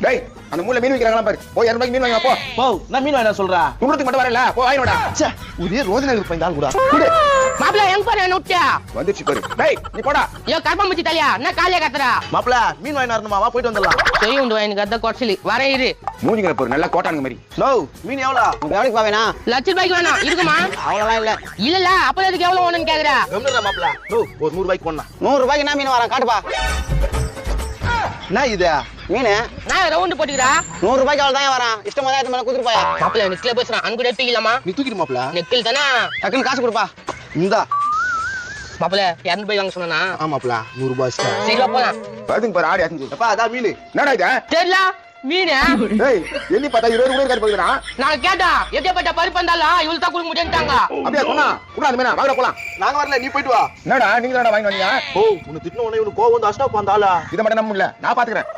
டேய் அந்த மூல மீன் விக்கிறாங்களா பாரு போய் 200 ரூபாய்க்கு மீன் வாங்க போ போ நான் மீன் வாங்க சொல்றா குடுறதுக்கு மட்டும் வரல போ வாங்கினோடா ச்சே ஒரே ரோதனை இருப்ப இந்த ஆள் கூட குடு மாப்ள எங்க பாரு என்ன விட்டியா வந்துச்சு பாரு டேய் நீ போடா ஐயோ கர்ப்பமுச்சி தலையா என்ன காலைய கத்துறா மாப்ள மீன் வாங்க வரணுமா வா போயிட்டு வந்துடலாம் செய்யும் உண்டு எனக்கு அத கொச்சலி வரேன் இரு மூஞ்சிங்கள பாரு நல்லா கோட்டானுங்க மாதிரி நோ மீன் எவ்வளோ எவ்வளவுக்கு பாவேனா லட்ச ரூபாய்க்கு வேணும் இருக்குமா அவ்வளவுலாம் இல்ல இல்ல அப்ப எதுக்கு எவ்வளவு வேணும்னு கேக்குறா கம்மிடுறா மாப்ள நோ ஒரு 100 ரூபாய்க்கு போடலாம் 100 ரூபாய்க்கு என்ன மீன் வரேன் காட்டுப்பா என்ன இது மீன் நான் ரவுண்ட் போட்டுக்கிறா 100 ரூபாய்க்கு அவ்வளவு தான் வரேன் இஷ்டமா தான் மேல குடுத்துட்டு போயா மாப்ள நெக்ல பேசுறான் அங்க கூட தூக்கிலாமா நீ தூக்கிடு மாப்ள நெக்கில் தானே டக்குன்னு காசு கொடுப்பா இந்தா மாப்ள 200 ரூபாய் வாங்க சொன்னா ஆ மாப்ள 100 ரூபாய் சரி வா போலாம் பாத்துங்க பாரு ஆடி அசஞ்சு அப்பா அதான் மீன் என்னடா இது தெரியல மீன் டேய் எண்ணி பார்த்தா 20 ரூபாய் இருக்காது போகுதுடா நான் கேட்டா எப்படிப்பட்ட பருப்பு வந்தாலும் இவ்வளவு தான் கொடுக்க முடியும்ட்டாங்க அப்படியே சொன்னா கூட அந்த மீனா வாங்கடா போலாம் நாங்க வரல நீ போயிட்டு வா என்னடா நீங்க தானடா வாங்கி வந்தீங்க ஓ உன்னை திட்டின உடனே இவனுக்கு கோவம் வந்து அஷ்டா அந்த ஆளா இதை மட்டும் நம்ப முடியல நான் பாத்துக்கிறேன்